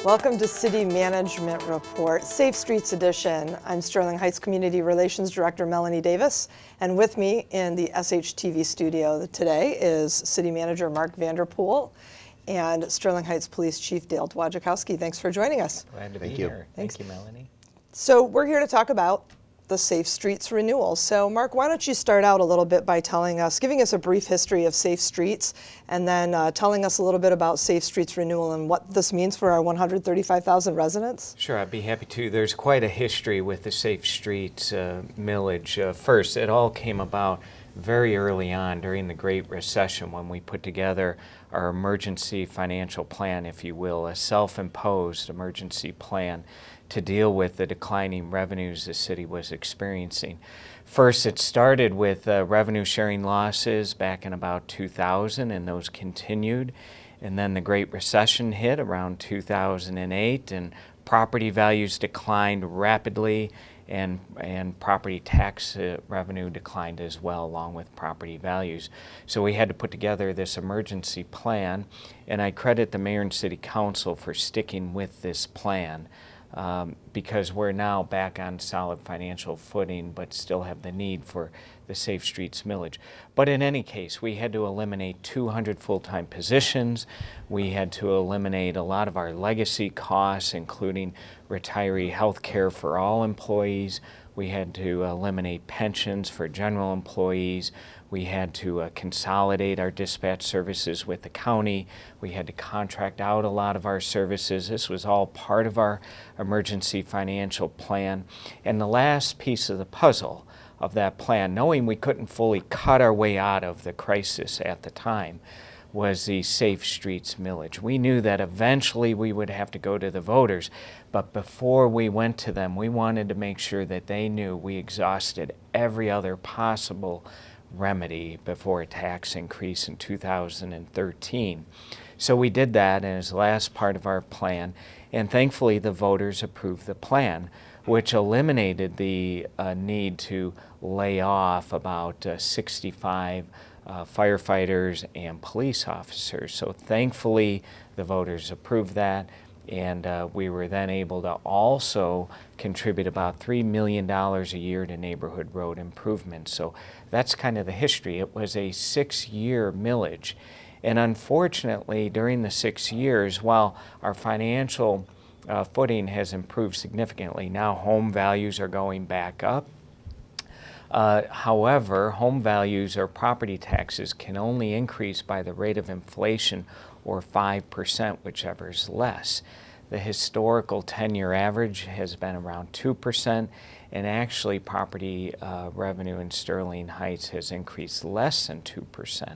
Welcome to City Management Report, Safe Streets Edition. I'm Sterling Heights Community Relations Director Melanie Davis, and with me in the SHTV studio today is City Manager Mark Vanderpool and Sterling Heights Police Chief Dale Dwojakowski. Thanks for joining us. Glad to be here. Thank you, Melanie. So we're here to talk about the Safe Streets Renewal. So Mark, why don't you start out a little bit by giving us a brief history of Safe Streets, and then telling us a little bit about Safe Streets Renewal and what this means for our 135,000 residents? Sure, I'd be happy to. There's quite a history with the Safe Streets millage. First, it all came about very early on during the Great Recession when we put together our emergency financial plan, if you will, a self-imposed emergency plan to deal with the declining revenues the city was experiencing. First, it started with revenue sharing losses back in about 2000, and those continued. And then the Great Recession hit around 2008, and property values declined rapidly, and property tax revenue declined as well, along with property values. So we had to put together this emergency plan, and I credit the mayor and city council for sticking with this plan. Because we're now back on solid financial footing, but still have the need for the Safe Streets millage. But in any case, we had to eliminate 200 full-time positions. We had to eliminate a lot of our legacy costs, including retiree health care for all employees. We had to eliminate pensions for general employees. We had to consolidate our dispatch services with the county. We had to contract out a lot of our services. This was all part of our emergency financial plan. And the last piece of the puzzle of that plan, knowing we couldn't fully cut our way out of the crisis at the time, was the Safe Streets millage. We knew that eventually we would have to go to the voters, but before we went to them, we wanted to make sure that they knew we exhausted every other possible remedy before a tax increase in 2013. So we did that as the last part of our plan, and thankfully the voters approved the plan, which eliminated the need to lay off about 65 firefighters and police officers. So thankfully the voters approved that, and we were then able to also contribute about $3 million a year to neighborhood road improvements. So that's kind of the history. It was a 6-year millage. And unfortunately, during the 6 years, while our financial footing has improved significantly, now home values are going back up. However, home values or property taxes can only increase by the rate of inflation, or 5%, whichever is less. The historical 10-year average has been around 2%, and actually property revenue in Sterling Heights has increased less than 2%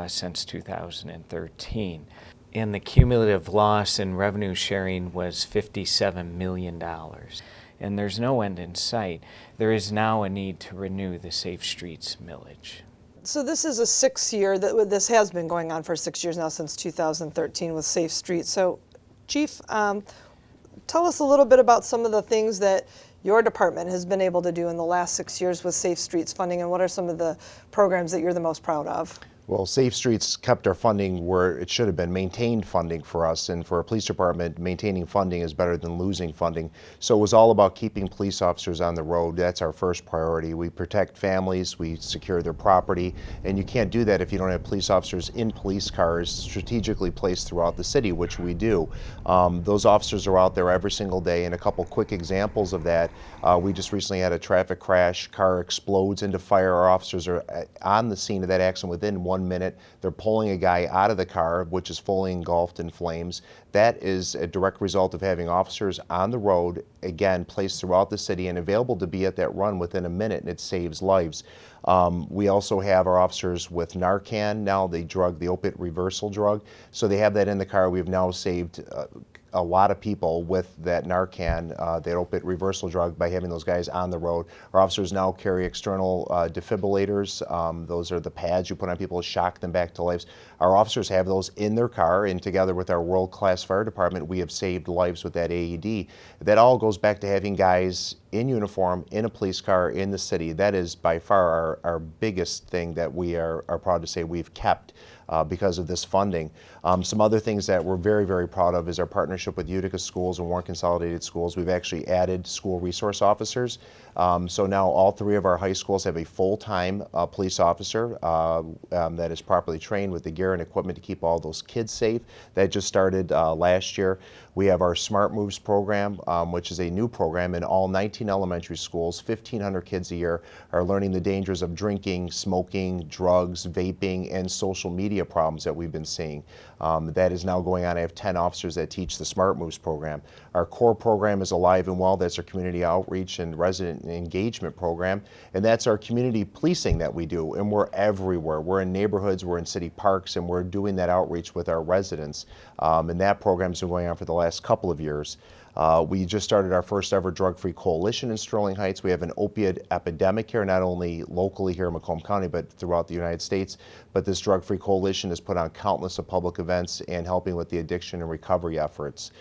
since 2013. And the cumulative loss in revenue sharing was $57 million. And there's no end in sight. There is now a need to renew the Safe Streets millage. So this is a 6-year, this has been going on for 6 years now, since 2013 with Safe Streets. So Chief, tell us a little bit about some of the things that your department has been able to do in the last 6 years with Safe Streets funding, and what are some of the programs that you're the most proud of? Well, Safe Streets kept our funding where it should have been, maintained funding for us, and for a police department, maintaining funding is better than losing funding. So it was all about keeping police officers on the road. That's our first priority. We protect families, we secure their property, and you can't do that if you don't have police officers in police cars strategically placed throughout the city, which we do. Those officers are out there every single day, and a couple quick examples of that. We just recently had a traffic crash, car explodes into fire. Our officers are on the scene of that accident within 1 minute. They're pulling a guy out of the car, which is fully engulfed in flames. That is a direct result of having officers on the road, again, placed throughout the city and available to be at that run within a minute, and it saves lives. We also have our officers with Narcan now, the opiate reversal drug. So they have that in the car. We've now saved a lot of people with that Narcan, that opiate reversal drug, by having those guys on the road. Our officers now carry external defibrillators. Those are the pads you put on people to shock them back to life. Our officers have those in their car, and together with our world-class fire department, we have saved lives with that AED. That all goes back to having guys in uniform, in a police car, in the city. That is by far our biggest thing that we are proud to say we've kept because of this funding. Some other things that we're very, very proud of is our partnership with Utica Schools and Warren Consolidated Schools. We've actually added school resource officers. So now all 3 of our high schools have a full-time police officer that is properly trained with the gear and equipment to keep all those kids safe. That just started last year. We have our Smart Moves program, which is a new program in all 19 elementary schools. 1,500 kids a year are learning the dangers of drinking, smoking, drugs, vaping, and social media problems that we've been seeing. That is now going on. I have 10 officers that teach the Smart Moves program. Our core program is Alive and Well. That's our community outreach and resident engagement program. And that's our community policing that we do. And we're everywhere. We're in neighborhoods, we're in city parks, and we're doing that outreach with our residents. And that program's been going on for the last couple of years. We just started our first ever drug-free coalition in Sterling Heights. We have an opioid epidemic here, not only locally here in Macomb County, but throughout the United States. But this drug-free coalition has put on countless of public events and helping with the addiction and recovery efforts.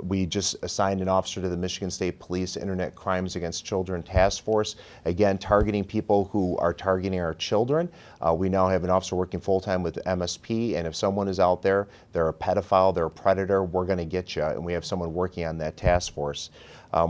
We just assigned an officer to the Michigan State Police Internet Crimes Against Children Task Force, again targeting people who are targeting our children. We now have an officer working full-time with MSP, and if someone is out there, they're a pedophile, they're a predator, we're going to get you, and we have someone working on that task force.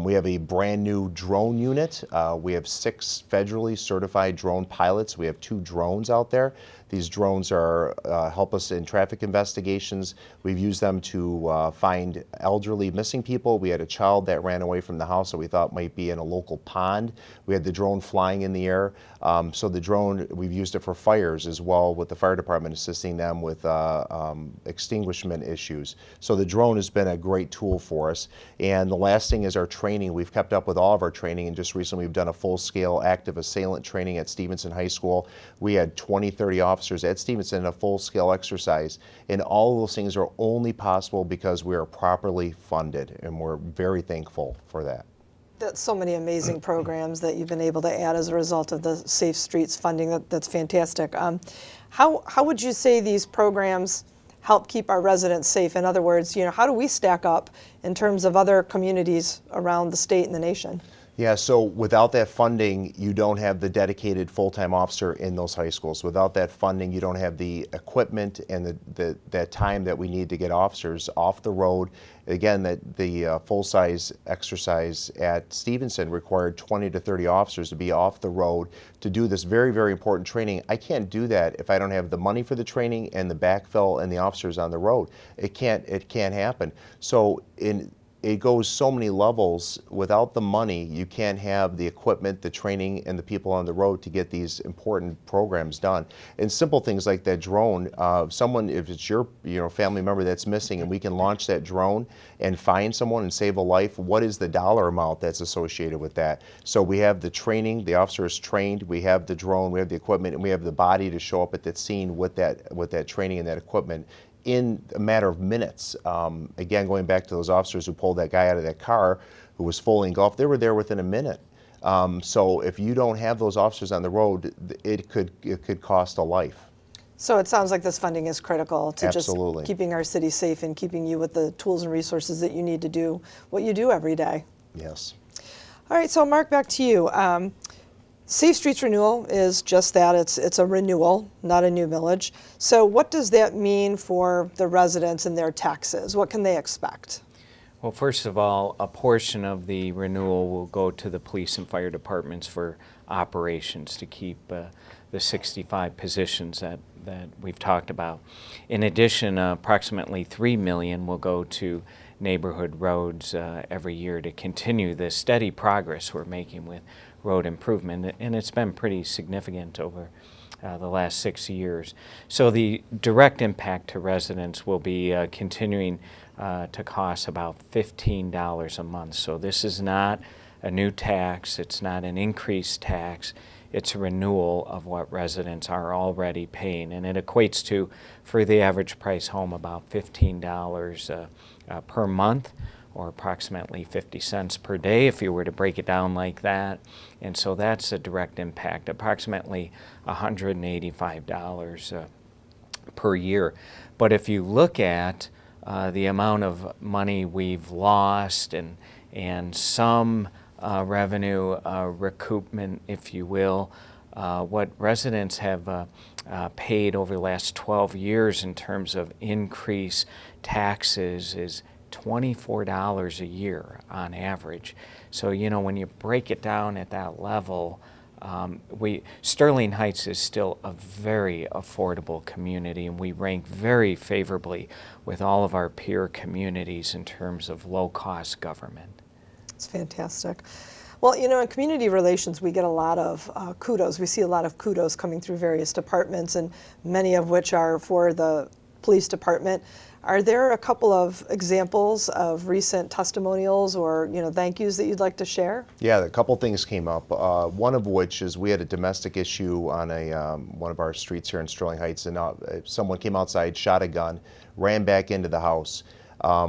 We have a brand new drone unit. We have 6 federally certified drone pilots. We have 2 drones out there. These drones are help us in traffic investigations. We've used them to find elderly missing people. We had a child that ran away from the house that we thought might be in a local pond. We had the drone flying in the air. So the drone, we've used it for fires as well, with the fire department assisting them with extinguishment issues. So the drone has been a great tool for us. And the last thing is our training. We've kept up with all of our training, and just recently we've done a full-scale active assailant training at Stevenson High School. We had 20, 30 officers at Stevenson in a full-scale exercise, and all of those things are only possible because we are properly funded, and we're very thankful for that. That's so many amazing programs that you've been able to add as a result of the Safe Streets funding. That's fantastic. How would you say these programs help keep our residents safe? In other words, how do we stack up in terms of other communities around the state and the nation? Yeah, so without that funding, you don't have the dedicated full-time officer in those high schools. Without that funding, you don't have the equipment and that time that we need to get officers off the road. Again, the full-size exercise at Stevenson required 20 to 30 officers to be off the road to do this very, very important training. I can't do that if I don't have the money for the training and the backfill and the officers on the road. It can't happen. So it goes so many levels. Without the money, you can't have the equipment, the training, and the people on the road to get these important programs done. And simple things like that drone, if it's your family member that's missing and we can launch that drone and find someone and save a life, what is the dollar amount that's associated with that? So we have the training, the officer is trained, we have the drone, we have the equipment, and we have the body to show up at that scene with that training and that equipment in a matter of minutes. Again, going back to those officers who pulled that guy out of that car who was fully engulfed, they were there within a minute. So if you don't have those officers on the road, it could cost a life. So it sounds like this funding is critical to Absolutely. Just keeping our city safe and keeping you with the tools and resources that you need to do what you do every day. Yes. All right, so Mark, back to you. Safe Streets Renewal is just that. It's a renewal, not a new millage. So what does that mean for the residents and their taxes? What can they expect? Well, first of all, a portion of the renewal will go to the police and fire departments for operations to keep the 65 positions that we've talked about. In addition, approximately $3 million will go to neighborhood roads every year to continue the steady progress we're making with road improvement, and it's been pretty significant over the last 6 years. So the direct impact to residents will be continuing to cost about $15 a month. So this is not a new tax, it's not an increased tax, it's a renewal of what residents are already paying, and it equates to, for the average price home, about $15 per month, or approximately 50 cents per day if you were to break it down like that. And so that's a direct impact, approximately $185 per year. But if you look at the amount of money we've lost and some revenue recoupment, if you will. What residents have paid over the last 12 years in terms of increased taxes is $24 a year on average. So, you know, when you break it down at that level, Sterling Heights is still a very affordable community, and we rank very favorably with all of our peer communities in terms of low-cost government. It's fantastic. Well, you know, in community relations, we get a lot of kudos. We see a lot of kudos coming through various departments, and many of which are for the police department. Are there a couple of examples of recent testimonials or, you know, thank yous that you'd like to share? Yeah, a couple things came up. One of which is we had a domestic issue on one of our streets here in Sterling Heights, and someone came outside, shot a gun, ran back into the house.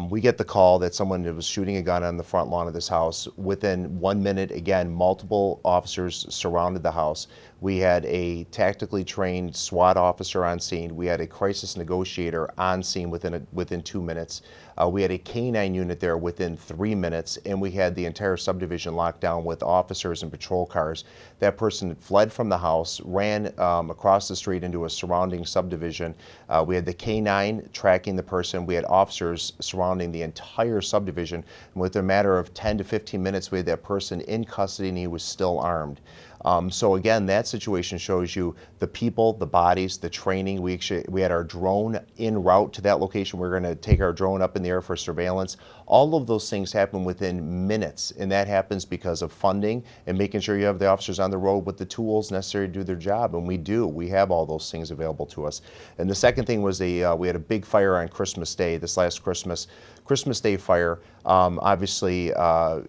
We get the call that someone was shooting a gun on the front lawn of this house. Within 1 minute, again, multiple officers surrounded the house. We had a tactically trained SWAT officer on scene. We had a crisis negotiator on scene within 2 minutes. We had a K-9 unit there within 3 minutes, and we had the entire subdivision locked down with officers and patrol cars. That person fled from the house, ran across the street into a surrounding subdivision. We had the K-9 tracking the person. We had officers surrounding the entire subdivision. And within a matter of 10 to 15 minutes, we had that person in custody, and he was still armed. So again, that situation shows you the people, the bodies, the training. We had our drone en route to that location. We're going to take our drone up in the air for surveillance. All of those things happen within minutes, and that happens because of funding and making sure you have the officers on the road with the tools necessary to do their job, and we do. We have all those things available to us. And the second thing was we had a big fire on Christmas Day, this last Christmas Day fire. Obviously,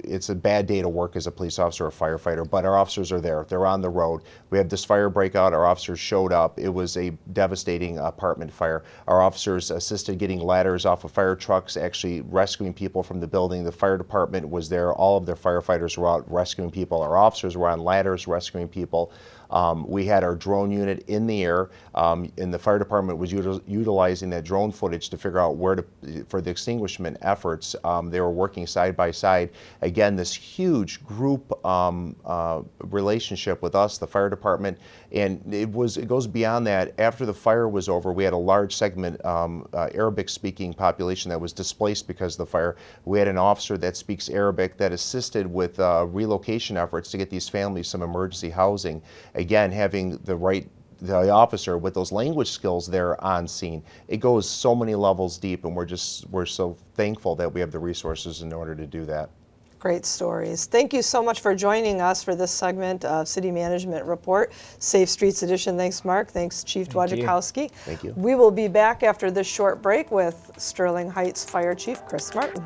it's a bad day to work as a police officer or firefighter, but our officers are there. They're on the road. We had this fire breakout. Our officers showed up. It was a devastating apartment fire. Our officers assisted getting ladders off of fire trucks, actually rescuing people from the building. The fire department was there. All of their firefighters were out rescuing people. Our officers were on ladders rescuing people. We had our drone unit in the air, and the fire department was utilizing that drone footage to figure out for the extinguishment efforts. They were working side by side. Again, this huge group relationship with us, the fire department, and it goes beyond that. After the fire was over, we had a large segment Arabic-speaking population that was displaced because of the fire. We had an officer that speaks Arabic that assisted with relocation efforts to get these families some emergency housing. Again, having the officer with those language skills there on scene. It goes so many levels deep, and we're so thankful that we have the resources in order to do that. Great stories. Thank you so much for joining us for this segment of City Management Report, Safe Streets Edition. Thanks, Mark. Thanks, Chief Dwadzikowski. Thank you. We will be back after this short break with Sterling Heights Fire Chief Chris Martin.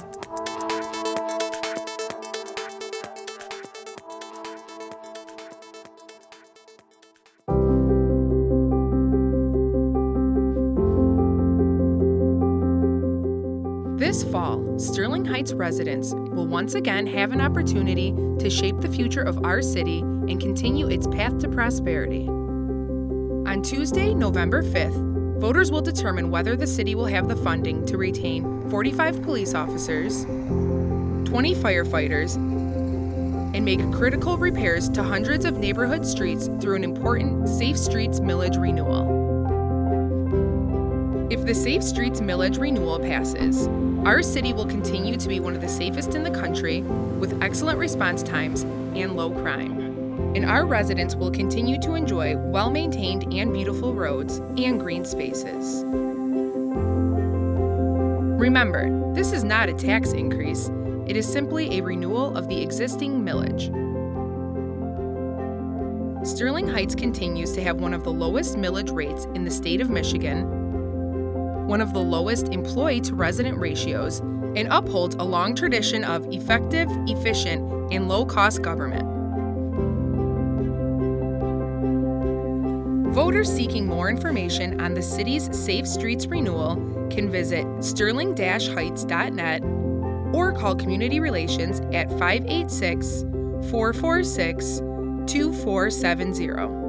This fall, Sterling Heights residents will once again have an opportunity to shape the future of our city and continue its path to prosperity. On Tuesday, November 5th, voters will determine whether the city will have the funding to retain 45 police officers, 20 firefighters, and make critical repairs to hundreds of neighborhood streets through an important Safe Streets Millage Renewal. If the Safe Streets Millage Renewal passes, our city will continue to be one of the safest in the country with excellent response times and low crime. And our residents will continue to enjoy well-maintained and beautiful roads and green spaces. Remember, this is not a tax increase. It is simply a renewal of the existing millage. Sterling Heights continues to have one of the lowest millage rates in the state of Michigan, one of the lowest employee-to-resident ratios, and upholds a long tradition of effective, efficient, and low-cost government. Voters seeking more information on the city's Safe Streets Renewal can visit sterling-heights.net or call Community Relations at 586-446-2470.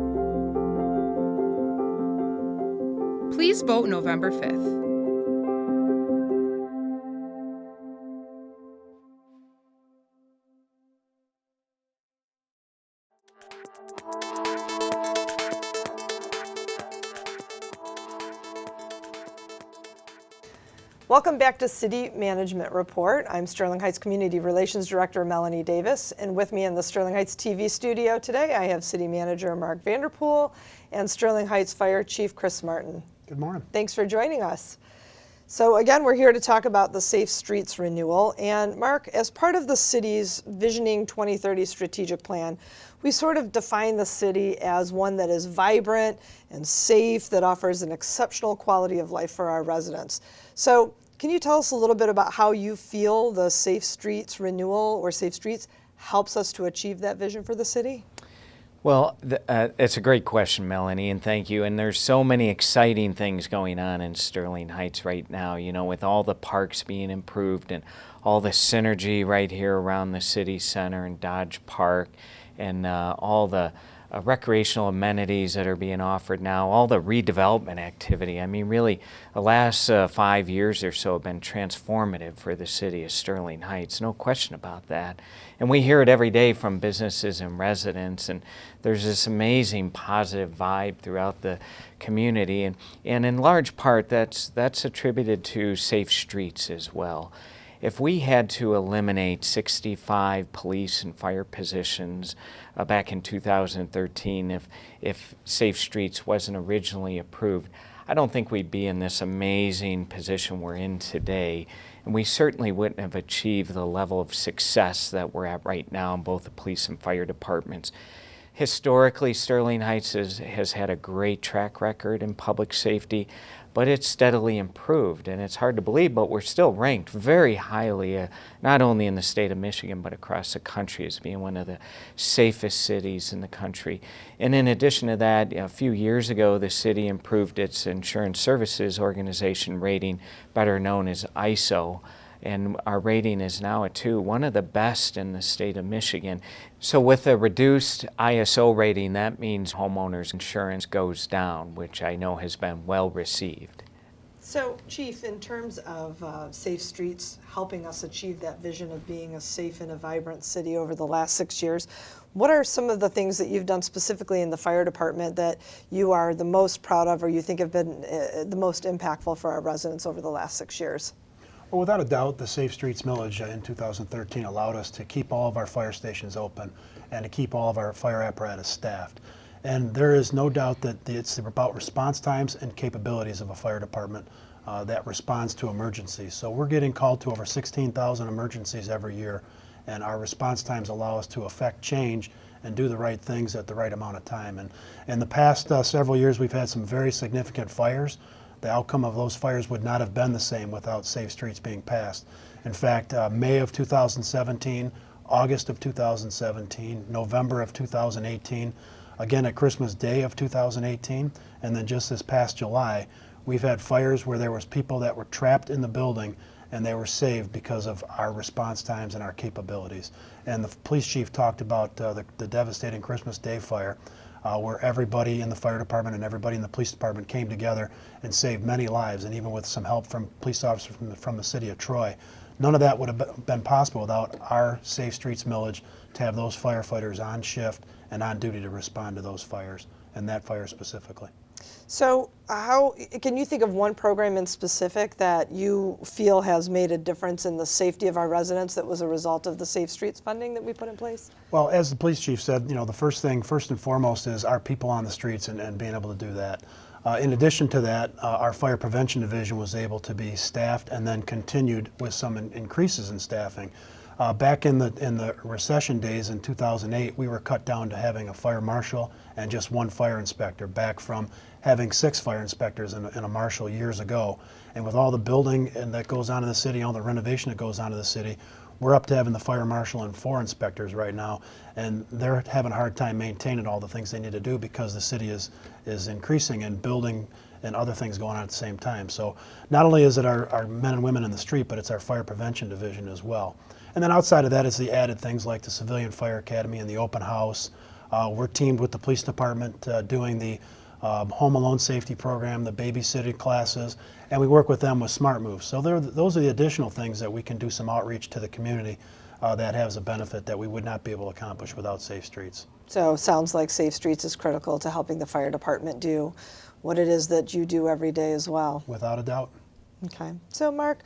Please vote November 5th. Welcome back to City Management Report. I'm Sterling Heights Community Relations Director Melanie Davis, and with me in the Sterling Heights TV studio today I have City Manager Mark Vanderpool and Sterling Heights Fire Chief Chris Martin. Good morning. Thanks for joining us. So again, we're here to talk about the Safe Streets Renewal. And Mark, as part of the city's Visioning 2030 strategic plan, we sort of define the city as one that is vibrant and safe, that offers an exceptional quality of life for our residents. So can you tell us a little bit about how you feel the Safe Streets Renewal or Safe Streets helps us to achieve that vision for the city? Well, it's a great question, Melanie, and thank you. And there's so many exciting things going on in Sterling Heights right now, you know, with all the parks being improved and all the synergy right here around the city center and Dodge Park, and all the recreational amenities that are being offered now, all the redevelopment activity. I mean, really, the last 5 years or so have been transformative for the city of Sterling Heights, no question about that. And we hear it every day from businesses and residents, and there's this amazing positive vibe throughout the community, and in large part that's attributed to safe streets as well. If we had to eliminate 65 police and fire positions back in 2013, if Safe Streets wasn't originally approved, I don't think we'd be in this amazing position we're in today. And we certainly wouldn't have achieved the level of success that we're at right now in both the police and fire departments. Historically, Sterling Heights has had a great track record in public safety, but it's steadily improved, and it's hard to believe, but we're still ranked very highly, not only in the state of Michigan, but across the country as being one of the safest cities in the country. And in addition to that, a few years ago, the city improved its Insurance Services Organization rating, better known as ISO, and our rating is now a 2, one of the best in the state of Michigan. So with a reduced ISO rating, that means homeowners insurance goes down, which I know has been well received. So, Chief, in terms of Safe Streets helping us achieve that vision of being a safe and a vibrant city over the last 6 years, what are some of the things that you've done specifically in the fire department that you are the most proud of or you think have been the most impactful for our residents over the last 6 years? Well, without a doubt, the Safe Streets Millage in 2013 allowed us to keep all of our fire stations open and to keep all of our fire apparatus staffed. And there is no doubt that it's about response times and capabilities of a fire department that responds to emergencies. So we're getting called to over 16,000 emergencies every year, and our response times allow us to affect change and do the right things at the right amount of time. And in the past several years, we've had some very significant fires. The outcome of those fires would not have been the same without Safe Streets being passed. In fact, May of 2017, August of 2017, November of 2018, again at Christmas Day of 2018, and then just this past July, we've had fires where there was people that were trapped in the building and they were saved because of our response times and our capabilities. And the police chief talked about the devastating Christmas Day fire, where everybody in the fire department and everybody in the police department came together and saved many lives, and even with some help from police officers from the city of Troy. None of that would have been possible without our Safe Streets Millage to have those firefighters on shift and on duty to respond to those fires, and that fire specifically. So how can you think of one program in specific that you feel has made a difference in the safety of our residents that was a result of the Safe Streets funding that we put in place? Well, as the police chief said, you know, the first and foremost is our people on the streets and being able to do that. In addition to that, our fire prevention division was able to be staffed and then continued with some increases in staffing. Back in the recession days in 2008, we were cut down to having a fire marshal and just one fire inspector, back from having 6 fire inspectors and a marshal years ago. And with all the building that goes on in the city, all the renovation that goes on in the city, we're up to having the fire marshal and 4 inspectors right now, and they're having a hard time maintaining all the things they need to do because the city is increasing and building and other things going on at the same time. So not only is it our men and women in the street, but it's our fire prevention division as well. And then outside of that, it's the added things like the Civilian Fire Academy and the open house. We're teamed with the police department doing the home alone safety program, the babysitting classes, and we work with them with Smart Moves. So those are the additional things that we can do some outreach to the community that has a benefit that we would not be able to accomplish without Safe Streets. So sounds like Safe Streets is critical to helping the fire department do what it is that you do every day as well. Without a doubt. Okay. So, Mark,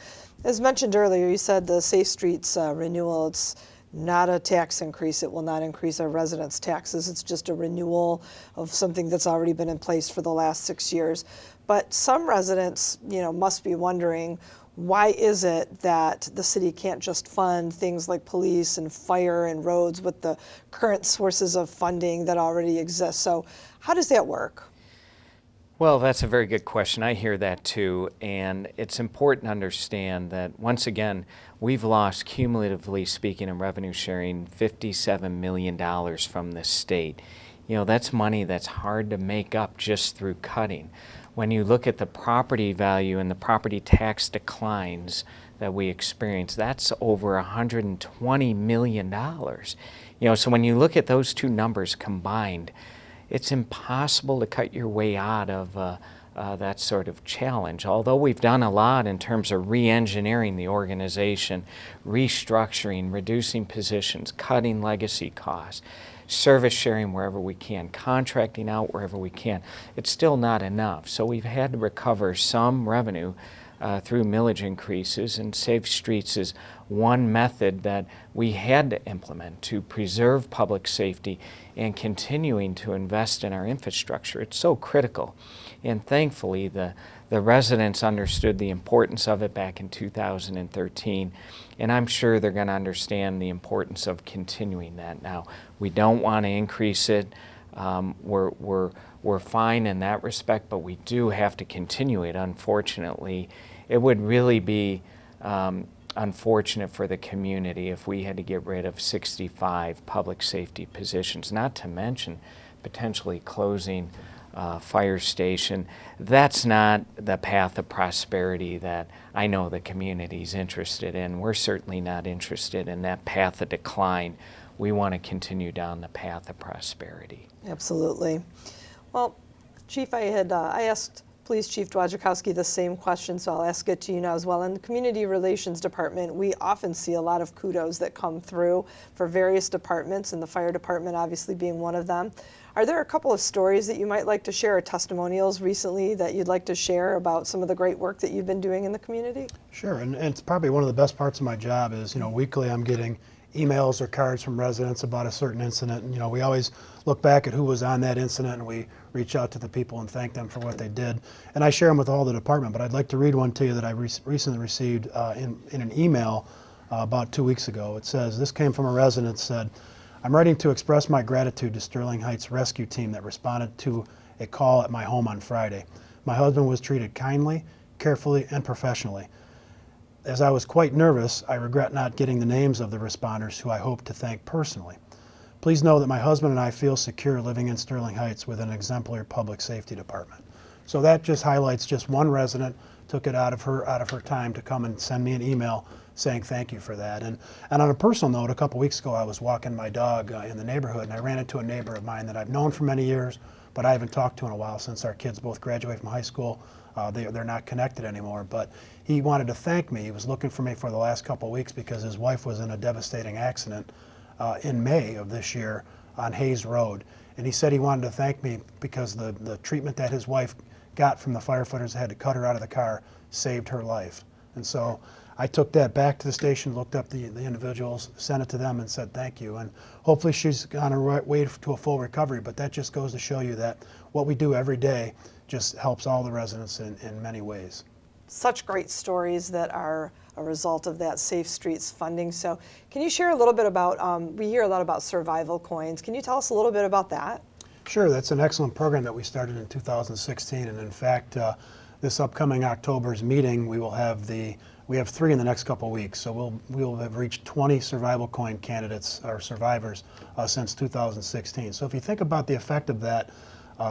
as mentioned earlier, you said the Safe Streets renewal, it's not a tax increase. It will not increase our residents' taxes. It's just a renewal of something that's already been in place for the last 6 years. But some residents, must be wondering, why is it that the city can't just fund things like police and fire and roads with the current sources of funding that already exist? So how does that work? Well, that's a very good question. I hear that too. And it's important to understand that, once again, we've lost, cumulatively speaking, in revenue sharing, $57 million from the state. That's money that's hard to make up just through cutting. When you look at the property value and the property tax declines that we experience, that's over $120 million. So when you look at those two numbers combined, it's impossible to cut your way out of that sort of challenge. Although we've done a lot in terms of re-engineering the organization, restructuring, reducing positions, cutting legacy costs, service sharing wherever we can, contracting out wherever we can, it's still not enough. So we've had to recover some revenue through millage increases, and Safe Streets is one method that we had to implement to preserve public safety and continuing to invest in our infrastructure. It's so critical. And thankfully, the residents understood the importance of it back in 2013, and I'm sure they're going to understand the importance of continuing that now. We don't want to increase it. We're fine in that respect, but we do have to continue it, unfortunately. It would really be unfortunate for the community if we had to get rid of 65 public safety positions, not to mention potentially closing fire station. That's not the path of prosperity that I know the community's interested in. We're certainly not interested in that path of decline. We want to continue down the path of prosperity. Absolutely. Well, Chief, I asked Police Chief Dwadzikowski the same question, so I'll ask it to you now as well. In the Community Relations Department, we often see a lot of kudos that come through for various departments, and the fire department obviously being one of them. Are there a couple of stories that you might like to share, or testimonials recently that you'd like to share about some of the great work that you've been doing in the community? Sure, and it's probably one of the best parts of my job is, weekly I'm getting emails or cards from residents about a certain incident. And, we always look back at who was on that incident, and we reach out to the people and thank them for what they did. And I share them with all the department, but I'd like to read one to you that I recently received in an email about 2 weeks ago. It says, this came from a resident, said, I'm writing to express my gratitude to Sterling Heights rescue team that responded to a call at my home on Friday. My husband was treated kindly, carefully, and professionally. As I was quite nervous, I regret not getting the names of the responders who I hope to thank personally. Please know that my husband and I feel secure living in Sterling Heights with an exemplary public safety department. So that just highlights just one resident took it out of her time to come and send me an email saying thank you for that. And on a personal note, a couple weeks ago I was walking my dog in the neighborhood, and I ran into a neighbor of mine that I've known for many years, but I haven't talked to in a while since our kids both graduated from high school. They're not connected anymore, but he wanted to thank me. He was looking for me for the last couple of weeks because his wife was in a devastating accident in May of this year on Hayes Road. And he said he wanted to thank me because the treatment that his wife got from the firefighters that had to cut her out of the car saved her life. And so I took that back to the station, looked up the individuals, sent it to them, and said thank you. And hopefully she's on her way to a full recovery, but that just goes to show you that what we do every day just helps all the residents in many ways. Such great stories that are a result of that Safe Streets funding. So can you share a little bit about, we hear a lot about survival coins. Can you tell us a little bit about that? Sure, that's an excellent program that we started in 2016. And in fact, this upcoming October's meeting, we have 3 in the next couple of weeks. So we'll have reached 20 survival coin candidates or survivors since 2016. So if you think about the effect of that,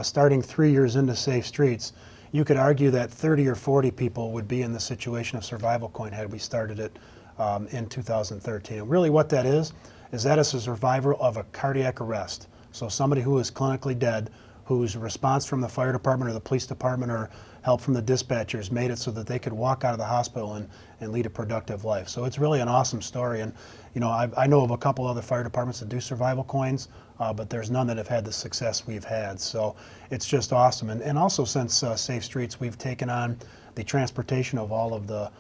starting 3 years into Safe Streets, you could argue that 30 or 40 people would be in the situation of survival coin had we started it in 2013. And really what that is that is a survivor of a cardiac arrest. So somebody who is clinically dead, whose response from the fire department or the police department or help from the dispatchers made it so that they could walk out of the hospital and lead a productive life. So it's really an awesome story. And you know, I know of a couple other fire departments that do survival coins, but there's none that have had the success we've had. So it's just awesome. And also since Safe Streets, we've taken on the transportation of all of the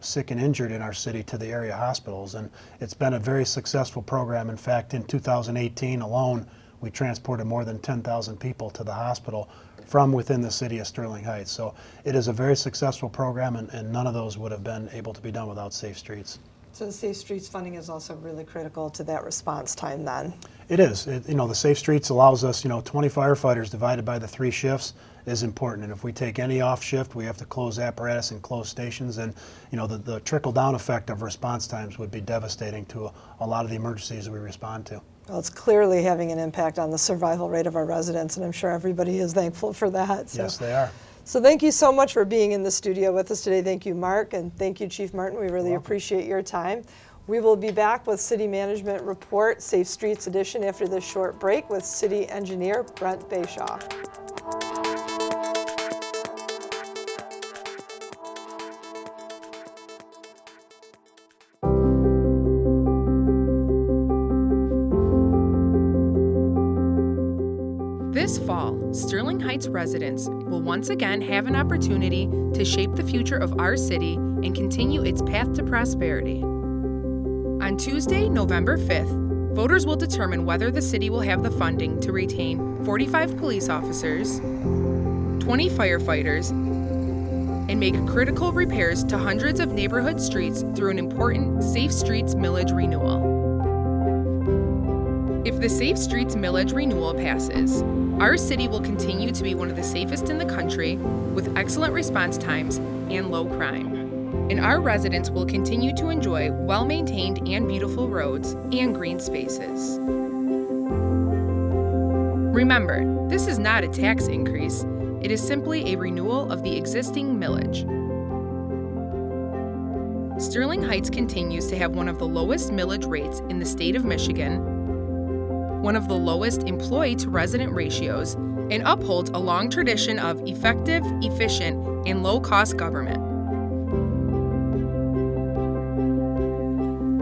sick and injured in our city to the area hospitals. And it's been a very successful program. In fact, in 2018 alone, we transported more than 10,000 people to the hospital from within the city of Sterling Heights. So it is a very successful program, and none of those would have been able to be done without Safe Streets. So the Safe Streets funding is also really critical to that response time then. It is. You know, the Safe Streets allows us, 20 firefighters divided by the 3 shifts is important. And if we take any off shift, we have to close apparatus and close stations. And, the trickle-down effect of response times would be devastating to a lot of the emergencies we respond to. Well, it's clearly having an impact on the survival rate of our residents, and I'm sure everybody is thankful for that. So. Yes, they are. So thank you so much for being in the studio with us today. Thank you, Mark, and thank you, Chief Martin. We really appreciate your time. We will be back with City Management Report, Safe Streets Edition, after this short break with City Engineer Brent Bayshaw. This fall, Sterling Heights residents will once again have an opportunity to shape the future of our city and continue its path to prosperity. On Tuesday, November 5th, voters will determine whether the city will have the funding to retain 45 police officers, 20 firefighters, and make critical repairs to hundreds of neighborhood streets through an important Safe Streets Millage renewal. If the Safe Streets Millage renewal passes, our city will continue to be one of the safest in the country with excellent response times and low crime. And our residents will continue to enjoy well-maintained and beautiful roads and green spaces. Remember, this is not a tax increase. It is simply a renewal of the existing millage. Sterling Heights continues to have one of the lowest millage rates in the state of Michigan, one of the lowest employee-to-resident ratios, and upholds a long tradition of effective, efficient, and low-cost government.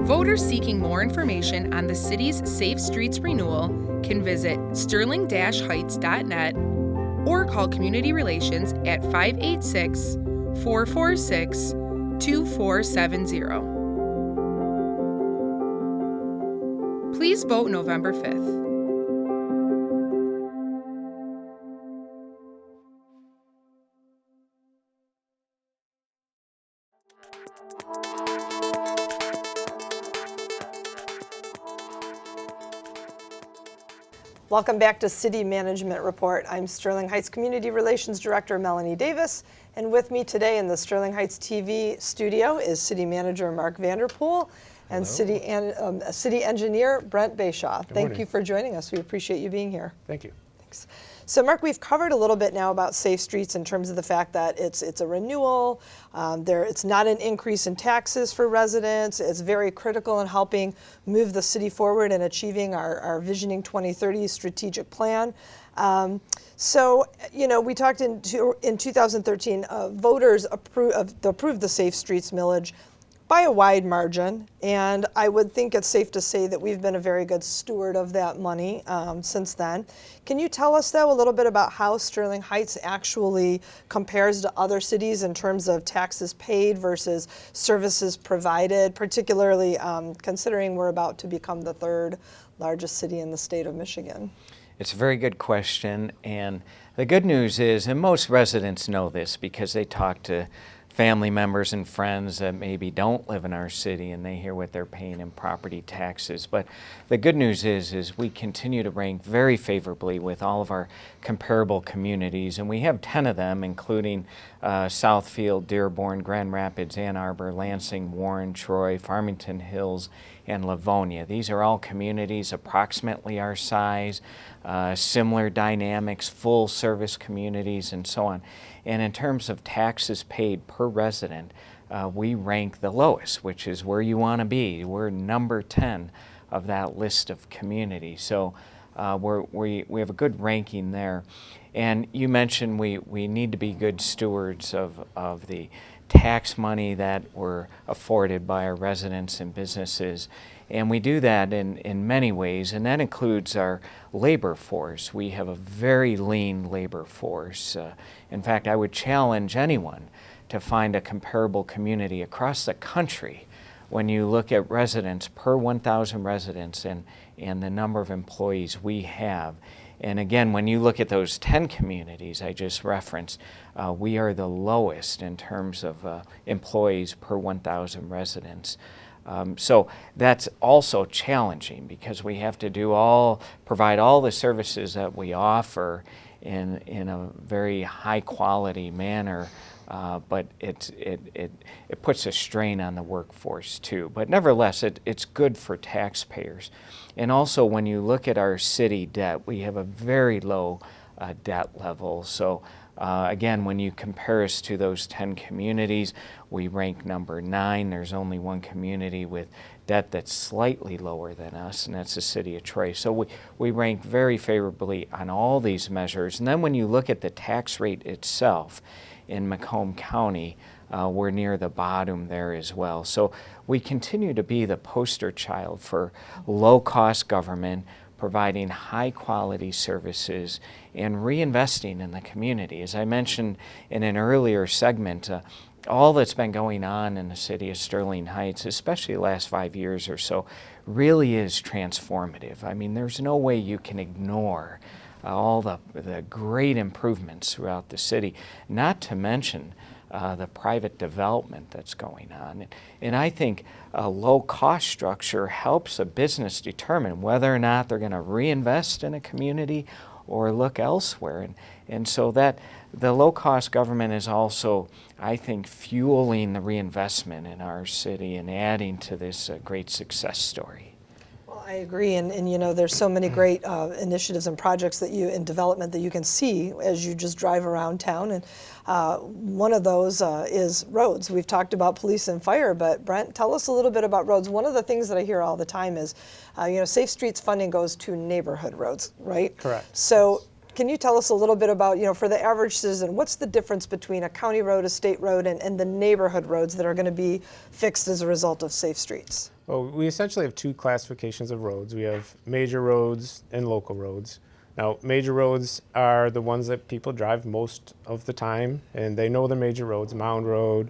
Voters seeking more information on the city's Safe Streets Renewal can visit sterling-heights.net or call Community Relations at 586-446-2470. Please vote November 5th. Welcome back to City Management Report. I'm Sterling Heights Community Relations Director Melanie Davis, and with me today in the Sterling Heights TV studio is City Manager Mark Vanderpool and City Engineer Brent Bayshaw. Thank you for joining us. We appreciate you being here. Thank you. Thanks. So Mark, we've covered a little bit now about Safe Streets in terms of the fact that it's a renewal. It's not an increase in taxes for residents. It's very critical in helping move the city forward and achieving our Visioning 2030 strategic plan. So, we talked in 2013, voters approved the Safe Streets millage by a wide margin, and I would think it's safe to say that we've been a very good steward of that money since then. Can you tell us, though, a little bit about how Sterling Heights actually compares to other cities in terms of taxes paid versus services provided, particularly considering we're about to become the 3rd largest city in the state of Michigan? It's a very good question, and the good news is, and most residents know this because they talk to family members and friends that maybe don't live in our city and they hear what they're paying in property taxes. But the good news is we continue to rank very favorably with all of our comparable communities, and we have 10 of them, including Southfield, Dearborn, Grand Rapids, Ann Arbor, Lansing, Warren, Troy, Farmington Hills, and Livonia. These are all communities approximately our size, similar dynamics, full service communities, and so on. And in terms of taxes paid per resident, we rank the lowest, which is where you want to be. We're number 10 of that list of communities. So we have a good ranking there. And you mentioned we need to be good stewards of the tax money that we're afforded by our residents and businesses. And we do that in many ways, and that includes our labor force. We have a very lean labor force. In fact, I would challenge anyone to find a comparable community across the country when you look at residents per 1,000 residents and the number of employees we have. And again, when you look at those 10 communities I just referenced, we are the lowest in terms of employees per 1,000 residents. So that's also challenging because we have to provide all the services that we offer in a very high quality manner. But it puts a strain on the workforce too. But nevertheless, it's good for taxpayers. And also when you look at our city debt, we have a very low debt level. So again, when you compare us to those 10 communities, we rank number 9. There's only one community with debt that's slightly lower than us, and that's the city of Troy. So we rank very favorably on all these measures. And then when you look at the tax rate itself, in Macomb County, we're near the bottom there as well. So we continue to be the poster child for low-cost government, providing high-quality services, and reinvesting in the community. As I mentioned in an earlier segment, all that's been going on in the city of Sterling Heights, especially the last 5 years or so, really is transformative. I mean, there's no way you can ignore all the great improvements throughout the city, not to mention the private development that's going on. And I think a low-cost structure helps a business determine whether or not they're going to reinvest in a community or look elsewhere. And so that the low-cost government is also, I think, fueling the reinvestment in our city and adding to this great success story. I agree, and you know, there's so many great initiatives and projects in development that you can see as you just drive around town, and one of those is roads. We've talked about police and fire, but Brent, tell us a little bit about roads. One of the things that I hear all the time is, you know, Safe Streets funding goes to neighborhood roads, right? Correct. So can you tell us a little bit about, you know, for the average citizen, what's the difference between a county road, a state road, and the neighborhood roads that are going to be fixed as a result of Safe Streets? Well, we essentially have two classifications of roads. We have major roads and local roads. Now, major roads are the ones that people drive most of the time, and they know the major roads: Mound Road,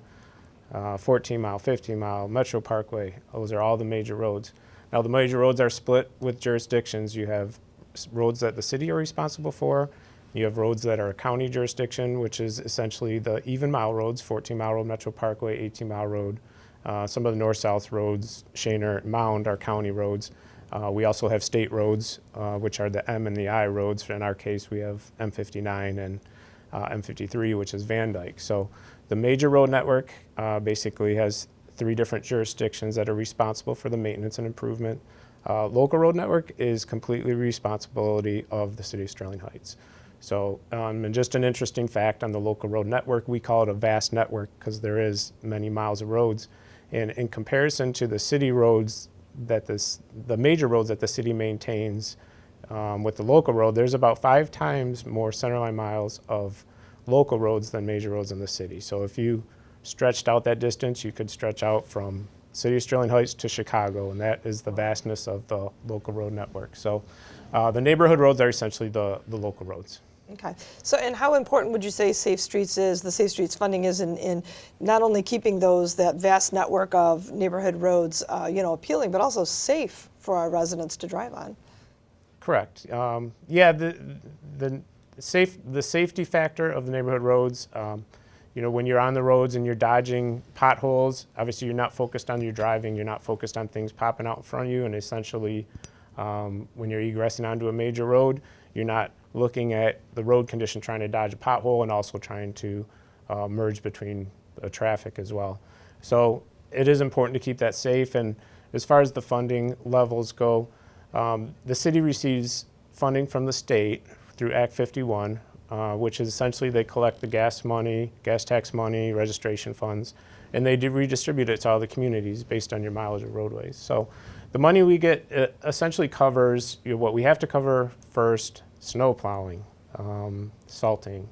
14 Mile, 15 Mile, Metro Parkway. Those are all the major roads. Now, the major roads are split with jurisdictions. You have roads that the city are responsible for. You have roads that are a county jurisdiction, which is essentially the even mile roads: 14 Mile Road, Metro Parkway, 18 Mile Road. Some of the north-south roads, Shaner, Mound, are county roads. We also have state roads, which are the M and the I roads. In our case, we have M59 and M53, which is Van Dyke. So the major road network basically has 3 different jurisdictions that are responsible for the maintenance and improvement. Local road network is completely responsibility of the city of Sterling Heights. So, and just an interesting fact on the local road network, we call it a vast network because there is many miles of roads. And in comparison to the city roads that the major roads that the city maintains with the local road, there's about 5 times more centerline miles of local roads than major roads in the city. So if you stretched out that distance, you could stretch out from city of Sterling Heights to Chicago, and that is the vastness of the local road network. So the neighborhood roads are essentially the local roads. Okay. So, and how important would you say Safe Streets is, the Safe Streets funding is in not only keeping that vast network of neighborhood roads, you know, appealing, but also safe for our residents to drive on? Correct. Yeah, the safety factor of the neighborhood roads, you know, when you're on the roads and you're dodging potholes, obviously you're not focused on your driving, you're not focused on things popping out in front of you, and essentially when you're egressing onto a major road, you're not looking at the road condition trying to dodge a pothole and also trying to merge between the traffic as well. So it is important to keep that safe. And as far as the funding levels go, the city receives funding from the state through Act 51, which is essentially they collect the gas money, gas tax money, registration funds, and they redistribute it to all the communities based on your mileage of roadways. So The money we get essentially covers what we have to cover first: snow plowing, salting,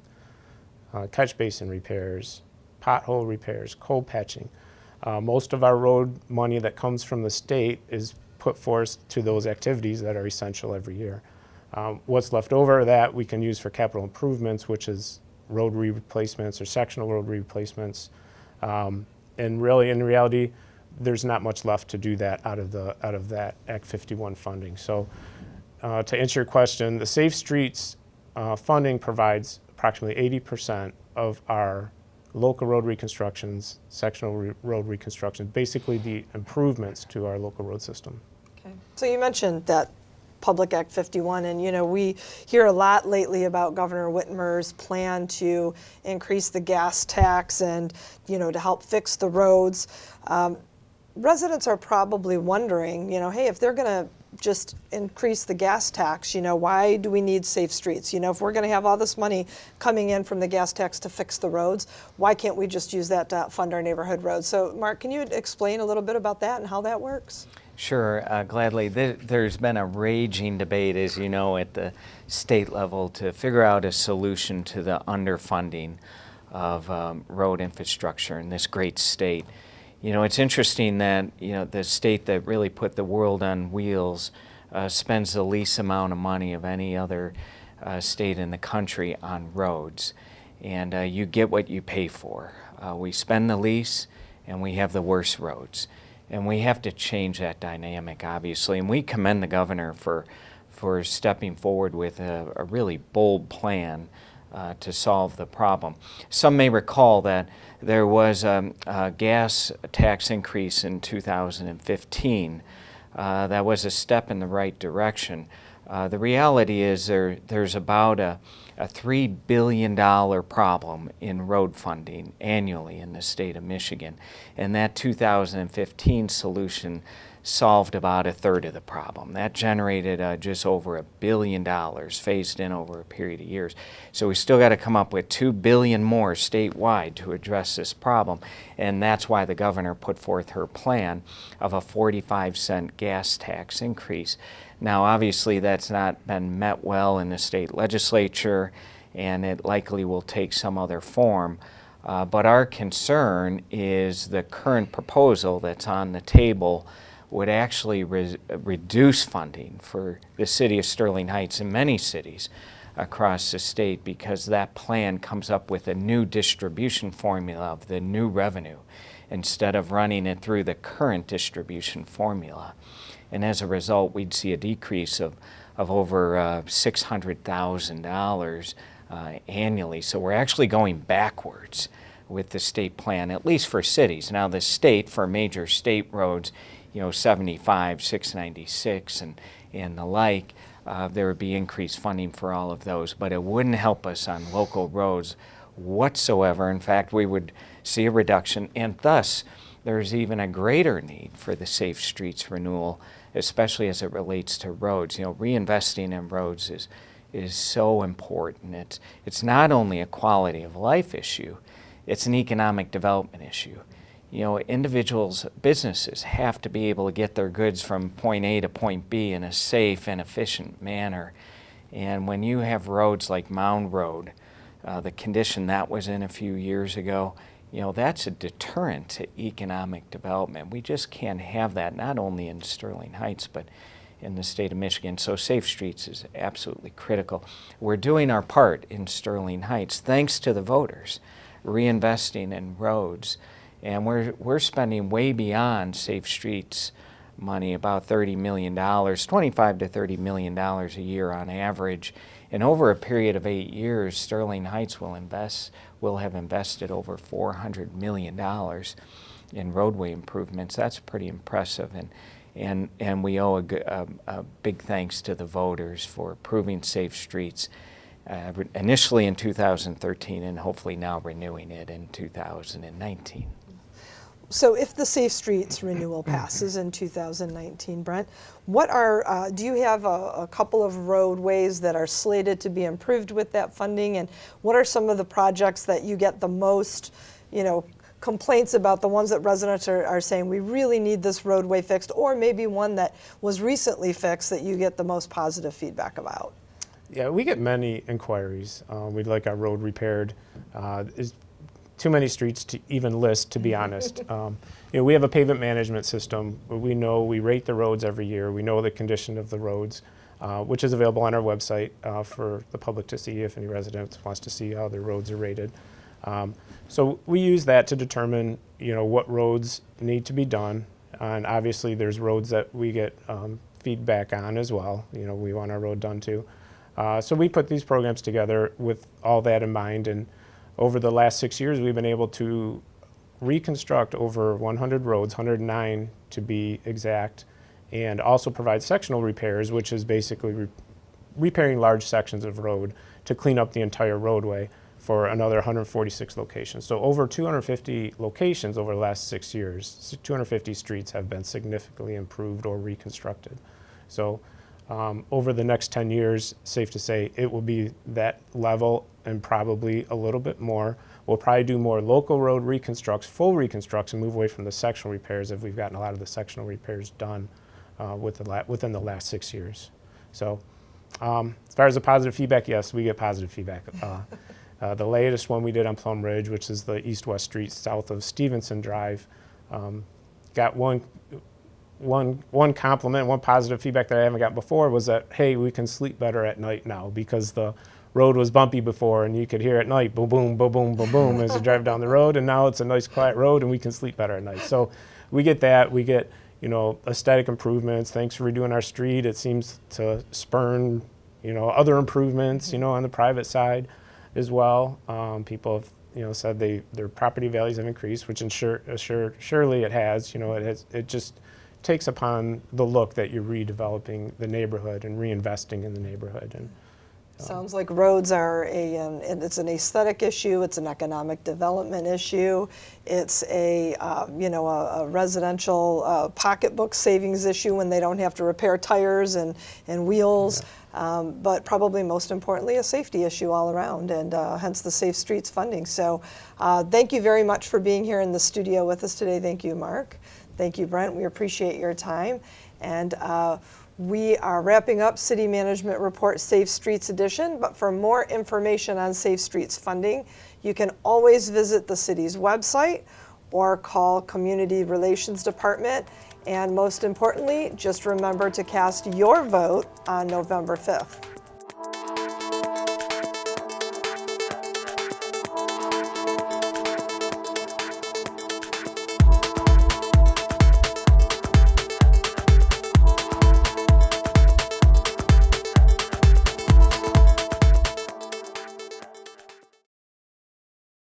catch basin repairs, pothole repairs, coal patching. Most of our road money that comes from the state is put forth to those activities that are essential every year. What's left over that we can use for capital improvements, which is road replacements or sectional road replacements. And really, in reality, there's not much left to do that out of that Act 51 funding. So to answer your question, the Safe Streets funding provides approximately 80% of our local road reconstructions, sectional road reconstructions, basically the improvements to our local road system. Okay. So you mentioned that Public Act 51, and we hear a lot lately about Governor Whitmer's plan to increase the gas tax and to help fix the roads. Residents are probably wondering, hey, if they're going to just increase the gas tax, why do we need Safe Streets? If we're going to have all this money coming in from the gas tax to fix the roads, why can't we just use that to fund our neighborhood roads? So Mark, can you explain a little bit about that and how that works? Sure, gladly. There's been a raging debate, as you know, at the state level to figure out a solution to the underfunding of road infrastructure in this great state. It's interesting that, the state that really put the world on wheels spends the least amount of money of any other state in the country on roads. And you get what you pay for. We spend the least and we have the worst roads. And we have to change that dynamic, obviously. And we commend the governor for stepping forward with a really bold plan to solve the problem. Some may recall that there was a gas tax increase in 2015. That was a step in the right direction. The reality is there's about a $3 billion problem in road funding annually in the state of Michigan. And that 2015 solution solved about a third of the problem. That generated just over $1 billion phased in over a period of years. So we still got to come up with $2 billion more statewide to address this problem. And that's why the governor put forth her plan of a 45-cent gas tax increase. Now, obviously, that's not been met well in the state legislature, and it likely will take some other form. But our concern is the current proposal that's on the table would actually reduce funding for the city of Sterling Heights and many cities across the state, because that plan comes up with a new distribution formula of the new revenue instead of running it through the current distribution formula. And as a result, we'd see a decrease of over $600,000 annually. So we're actually going backwards with the state plan, at least for cities. Now the state, for major state roads, 75, 696 and the like, there would be increased funding for all of those, but it wouldn't help us on local roads whatsoever. In fact, we would see a reduction, and thus there's even a greater need for the Safe Streets Renewal, especially as it relates to roads. Reinvesting in roads is so important. It's not only a quality of life issue, it's an economic development issue. Individuals, businesses have to be able to get their goods from point A to point B in a safe and efficient manner. And when you have roads like Mound Road, the condition that was in a few years ago, that's a deterrent to economic development. We just can't have that, not only in Sterling Heights, but in the state of Michigan. So Safe Streets is absolutely critical. We're doing our part in Sterling Heights, thanks to the voters, reinvesting in roads. And we're spending way beyond Safe Streets money, about $30 million, $25 to $30 million a year on average. And over a period of 8 years, Sterling Heights will have invested over $400 million in roadway improvements. That's pretty impressive. And we owe a big thanks to the voters for approving Safe Streets initially in 2013 and hopefully now renewing it in 2019. So if the Safe Streets Renewal passes in 2019, Brent, do you have a couple of roadways that are slated to be improved with that funding? And what are some of the projects that you get the most, complaints about, the ones that residents are saying, we really need this roadway fixed, or maybe one that was recently fixed that you get the most positive feedback about? Yeah, we get many inquiries. We'd like our road repaired. Is too many streets to even list, to be honest. We have a pavement management system. We rate the roads every year. We know the condition of the roads, which is available on our website for the public to see if any resident wants to see how their roads are rated. So we use that to determine, what roads need to be done. And obviously there's roads that we get feedback on as well. We want our road done too. So we put these programs together with all that in mind. And over the last 6 years, we've been able to reconstruct over 100 roads, 109 to be exact, and also provide sectional repairs, which is basically repairing large sections of road to clean up the entire roadway for another 146 locations. So over 250 locations over the last 6 years, 250 streets have been significantly improved or reconstructed. So over the next 10 years, safe to say, it will be that level and probably a little bit more. We'll probably do more local road reconstructs, full reconstructs, and move away from the sectional repairs if we've gotten a lot of the sectional repairs done within the last 6 years. So as far as the positive feedback, yes, we get positive feedback. The latest one we did on Plum Ridge, which is the east-west street south of Stevenson Drive, got one compliment, one positive feedback that I haven't gotten before was that, hey, we can sleep better at night now because the road was bumpy before and you could hear at night, boom, boom, boom, boom, boom, boom, as you drive down the road, and now it's a nice quiet road and we can sleep better at night. So we get that. We get, aesthetic improvements. Thanks for redoing our street. It seems to spurn, other improvements, on the private side as well. People have, said their property values have increased, which surely it has. It just takes upon the look that you're redeveloping the neighborhood and reinvesting in the neighborhood. And sounds like roads are it's an aesthetic issue, it's an economic development issue, it's a residential pocketbook savings issue when they don't have to repair tires and wheels, but probably most importantly a safety issue all around, and hence the Safe Streets funding. So thank you very much for being here in the studio with us today. Thank you, Mark. Thank you, Brent. We appreciate your time. And we are wrapping up City Management Report Safe Streets Edition, but for more information on Safe Streets funding, you can always visit the city's website or call Community Relations Department. And most importantly, just remember to cast your vote on November 5th.